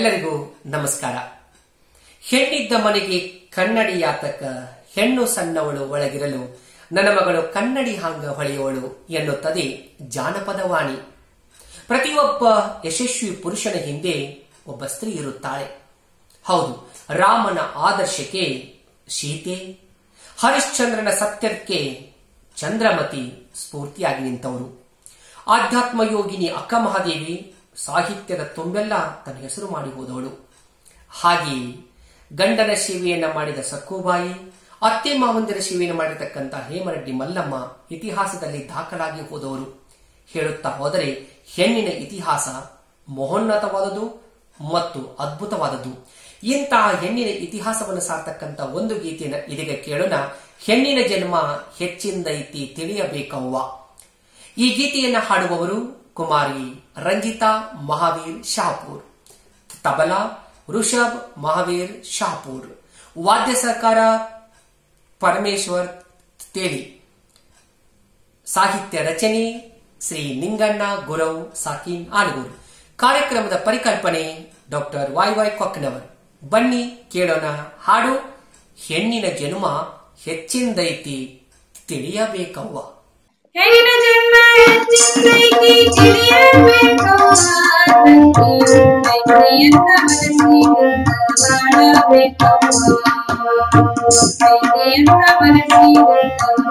ಎಲ್ಲರಿಗೂ ನಮಸ್ಕಾರ. ಹೆಣ್ಣಿದ್ದ ಮನೆಗೆ ಕನ್ನಡಿ ಯಾತಕ, ಹೆಣ್ಣು ಸಣ್ಣವಳು ಒಳಗಿರಲು ನನ್ನ ಮಗಳು ಕನ್ನಡಿ ಹಾಂಗ ಹೊಳೆಯುವಳು ಎನ್ನುತ್ತದೆ ಜಾನಪದ ವಾಣಿ. ಪ್ರತಿಯೊಬ್ಬ ಯಶಸ್ವಿ ಪುರುಷನ ಹಿಂದೆ ಒಬ್ಬ ಸ್ತ್ರೀ ಇರುತ್ತಾಳೆ. ಹೌದು, ರಾಮನ ಆದರ್ಶಕ್ಕೆ ಸೀತೆ, ಹರಿಶ್ಚಂದ್ರನ ಸತ್ಯಕ್ಕೆ ಚಂದ್ರಮತಿ ಸ್ಫೂರ್ತಿಯಾಗಿ ನಿಂತವರು. ಆಧ್ಯಾತ್ಮ ಯೋಗಿನಿ ಅಕ್ಕ ಮಹಾದೇವಿ ಸಾಹಿತ್ಯದ ತುಂಬೆಲ್ಲ ತನ್ನ ಹೆಸರು ಮಾಡಿ ಹೋದವಳು. ಹಾಗೆಯೇ ಗಂಡನ ಸೇವೆಯನ್ನ ಮಾಡಿದ ಸಕ್ಕುಬಾಯಿ, ಅತ್ತೆ ಮಾವಂದಿರ ಸೇವೆಯನ್ನು ಮಾಡಿರ್ತಕ್ಕಂಥ ಹೇಮರೆಡ್ಡಿ ಮಲ್ಲಮ್ಮ ಇತಿಹಾಸದಲ್ಲಿ ದಾಖಲಾಗಿ ಹೋದವರು. ಹೇಳುತ್ತಾ ಹೋದರೆ ಹೆಣ್ಣಿನ ಇತಿಹಾಸ ಮಹೋನ್ನತವಾದದ್ದು ಮತ್ತು ಅದ್ಭುತವಾದದ್ದು. ಇಂತಹ ಹೆಣ್ಣಿನ ಇತಿಹಾಸವನ್ನು ಸಾರ್ತಕ್ಕಂಥ ಒಂದು ಗೀತೆಯನ್ನು ಇದೀಗ ಕೇಳೋಣ. ಹೆಣ್ಣಿನ ಜನ್ಮ ಹೆಚ್ಚಿಂದೈತಿ ತಿಳಿಯಬೇಕವ್ವ. ಈ ಗೀತೆಯನ್ನು ಹಾಡುವವರು ಕುಮಾರಿ ರಂಜಿತಾ ಮಹಾವೀರ್ ಶಾಪೂರ್, ತಬಲಾ ಋಷಭ್ ಮಹಾವೀರ್ ಶಾಪೂರ್, ವಾದ್ಯ ಸಹಕಾರ ಪರಮೇಶ್ವರ್ ತೇಲಿ, ಸಾಹಿತ್ಯ ರಚನೆ ಶ್ರೀ ನಿಂಗಣ್ಣ ಗುರವ್ ಸಾಕಿನ್ ಆನಗೂರ್. ಕಾರ್ಯಕ್ರಮದ ಪರಿಕಲ್ಪನೆ ಡಾಕ್ಟರ್ ವೈ ಕೊಕ್ಕನವರ್. ಬನ್ನಿ ಕೇಳೋಣ ಹಾಡು ಹೆಣ್ಣಿನ ಜನ್ಮ ಹೆಚ್ಚಿಂದೈತಿ ತಿಳಿಯಬೇಕವ್ವ. ಹೆಣ್ಣಿನ ಜನ್ಮ ಹೆಚ್ಚಿಂದೈತಿ ತಿಳಿಯಬೇಕವ್ವ, ತಂಗಿಯಂತ ಮನಸ್ಸಿಗೆ ಬಾಳಬೇಕವ್ವ, ತಂಗಿಯಂತ ಮನಸ್ಸಿಗೆ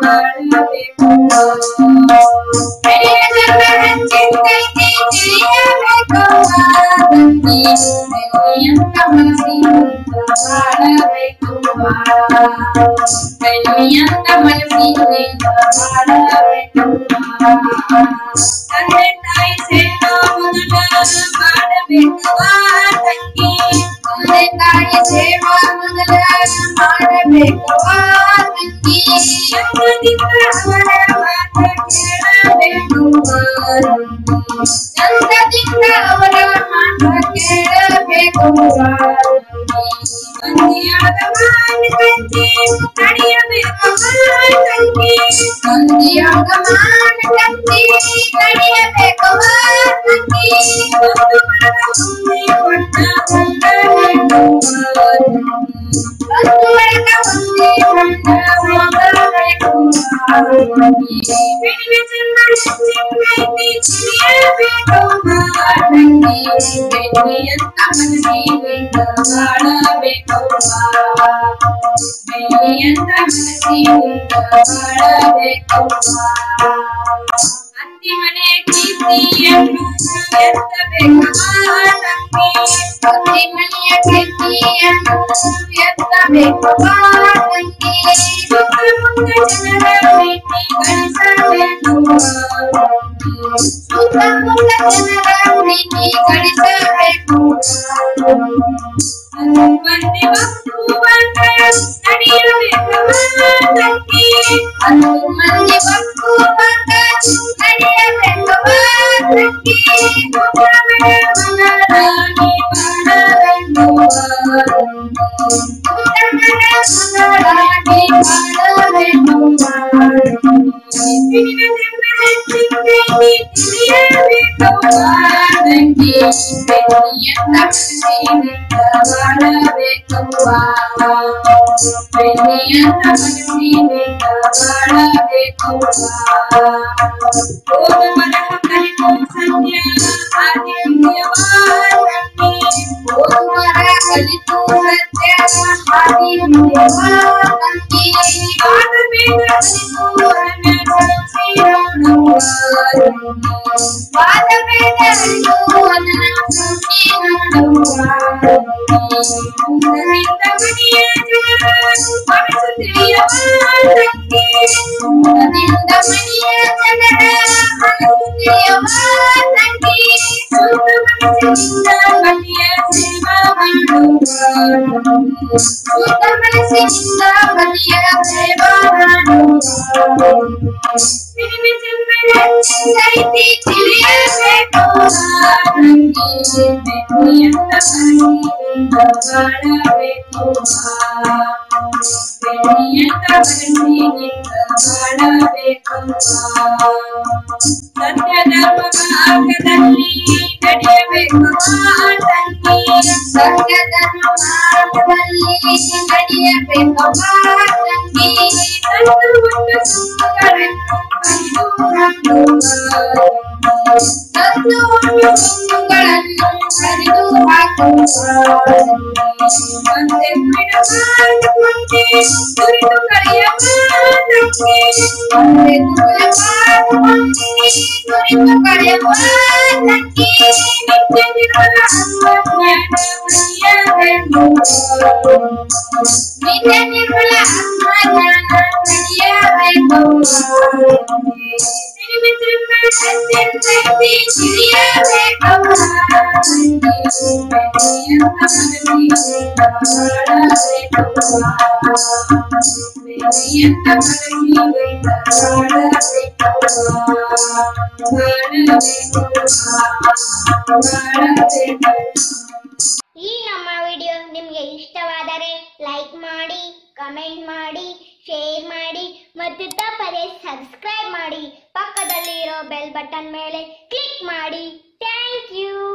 ಬಾಳಬೇಕವ್ವ. ಹೆಣ್ಣಿನ ಜನ್ಮ ಹೆಚ್ಚಿಂದೈತಿ ತಿಳಿಯಬೇಕವ್ವ, ತಂಗಿಯಂತ ಮನಸ್ಸಿಗೆ ಬಾಳಬೇಕವ್ವ, ತಂಗಿಯಂತ ಮನಸ್ಸಿಗೆ ಬಾಳಬೇಕವ್ವ. ತಂದೆ ತಾಯಿ ಸೇವಾ ಮೊದಲ ಮಾಡಬೇಕವ್ವ ತಂಗಿ, ತಂದೆ ತಾಯಿ ಸೇವಾ ಮೊದಲ ಮಾಡಬೇಕವ್ವ ತಂಗಿ, ಚಂದದಿಂದ ಅವರ ಮಾತು ಕೇಳಬೇಕವ್ವ, ಚಂದದಿಂದ ಅವರ ಮಾತು ಕೇಳಬೇಕವ್ವ. ತಂಗಿಯಾದ ಮಾನ ತಂಗಿ ನಡೆಯಬೇಕವ್ವ ತಂಗಿ, ತಂಗಿಯಾದ ಮಾನ ತಂಗಿ ನಡೆಯಬೇಕವ್ವ ತಂಗಿ, ಒಂದು ಮರದ ಮುಂದೆ ಹೊಂಡ ಹೋಗಬೇಕವ್ವ, ಒಂದು ಮರದ ಮುಂದೆ ಹೊಂಡ ಹೋಗಬೇಕವ್ವ. ಹೆಣ್ಣಿನ ಜನ್ಮ ಹೆಚ್ಚಿಂದೈತಿ ತಿಳಿಯಬೇಕವ್ವ ತಂಗಿ, ಬೆಳ್ಳಿಯಂತ ಮನಸ್ಸಿಗೆ ಬಾಳಬೇಕವ್ವ, ಬೆಳ್ಳಿಯಂತ ಮನಸ್ಸಿಗೆ ಬಾಳಬೇಕವ್ವ. ಅತ್ತಿ ಮನೆ ಕೀರ್ತಿಯನ್ನು ಎತ್ತಬೇಕವ್ವ ತಂಗಿ, ಅತ್ತಿ ಮನೆಯ ಕೀರ್ತಿಯನ್ನು ಎತ್ತಬೇಕವ್ವ ತಂಗಿ, ಸುತ್ತಮುತ್ತ ಜನರ ಪ್ರೀತಿ ಗಳಿಸಬೇಕವ್ವ, ಸುತ್ತಮುತ್ತ ಜನರ ಪ್ರೀತಿ ಗಳಿಸಬೇಕವ್ವ. ಮಂದಿ ವಸ್ತು ಬಂದ ನಡೆಯಬೇಕವ್ವ ತಂಗಿ, ಅದು ಮಂದಿ ವಸ್ತು ಬಂದ ನಡೆಯಬೇಕವ್ವ ತಂಗಿ, ಮಗಳಾಗಿ ಬಾಳಬೇಕವ್ವ, ಮಗಳಾಗಿ ಬಾಳಬೇಕವ್ವ. ಹೆಣ್ಣಿನ ಜನ್ಮ ಹೆಚ್ಚಿಂದೈತಿ ತಿಳಿಯಬೇಕವ್ವ ತಂಗಿ, ಬೆಳ್ಳಿಯಂತ ಮನಸ್ಸಿಗೆ ಬಾಳಬೇಕವ್ವ, ಬೆಳ್ಳಿಯಂತ ಮನಸ್ಸಿಗೆ ಬಾಳಬೇಕವ್ವ. ಓದು ಬರಹ ಕಲಿತು ಸತ್ಯ ಹಾದಿಯವ್ವ ತಂಗಿ, ಓದು ಬರಹ ಕಲಿತು ಸತ್ಯ ಹಾದಿಯವ್ವ ತಂಗಿ, ಆದ ಬೇಗ ಅರಿತು ಅರಣ್ಯ ಶ್ರೀರಾಮವ್ವ ತಂಗಿ, ವಾದ ಬೇಗ ಅರಿತು ಅದನ ಶ್ರೀರಾಮವ್ವ ತಂಗಿ, ಮುಂದರಿಂದ ಮನೆಯ ಜನ ಮನಸ್ಸು ತಿಳಿಯವ್ವ ತಂಗಿ, ಮುಂದರಿಂದ ಮನೆಯ ಜನರ ಮನಸ್ಸು ತಿಳಿಯವ್ವ ತಂಗಿ, ಶುದ್ಧ ಮನಸ್ಸಿನಿಂದ ಮನೆಯ ಸೇವಾ ಮಾಡುವ ತಂಗಿ, ಶುದ್ಧ ಮನಸ್ಸಿನಿಂದ ಮನೆಯ ಸೇವಾ ಮಾಡುವ. ಹೆಣ್ಣಿನ ಜನ್ಮ ಹೆಚ್ಚಿಂದೈತಿ ತಿಳಿಯಬೇಕವ್ವ ತಂಗಿ, ಬೆಳ್ಳಿಯಂತ ಮನಸ್ಸಿನಿಂದ ಬಾಳಬೇಕವ್ವ, ಬೆಳ್ಳಿಯಂತ ಮನಸ್ಸಿನಿಂದ ಬಾಳಬೇಕವ್ವ. ಸತ್ಯ ಧರ್ಮಗಳ ಮಾರ್ಗದಲ್ಲಿ ನಡೆಯಬೇಕು ತಂಗಿ ಸ್ವರ್ಗದ ಮಾರ್ಗದಲ್ಲಿ ನಡೆಯಬೇಕು ತಂಗಿ ಒಂದು ಸುಖಗಳನ್ನು ಹರಿದು ಹಾಕುವ ಒಂದೇ ಬಿಡಬಾರದು ಕುರಿತು ಕಳೆಯಬಾರದು ಒಂದೇ ಕುರಿತು ಕಳೆಯಬಾರದು ನಿತ್ಯ ನಿರ್ಮಲ ನಿತ್ಯ ನಿರ್ಮಲ ಈ ನಮ್ಮ ವಿಡಿಯೋ ನಿಮಗೆ ಇಷ್ಟವಾದರೆ ಲೈಕ್ ಮಾಡಿ, ಕಮೆಂಟ್ ಮಾಡಿ, ಶೇರ್ ಮಾಡಿ ಮತ್ತು ತಪ್ಪದೇ ಸಬ್ಸ್ಕ್ರೈಬ್ ಮಾಡಿ. ಪಕ್ಕದಲ್ಲಿ ಇರೋ ಬೆಲ್ ಬಟನ್ ಮೇಲೆ ಕ್ಲಿಕ್ ಮಾಡಿ. Thank you.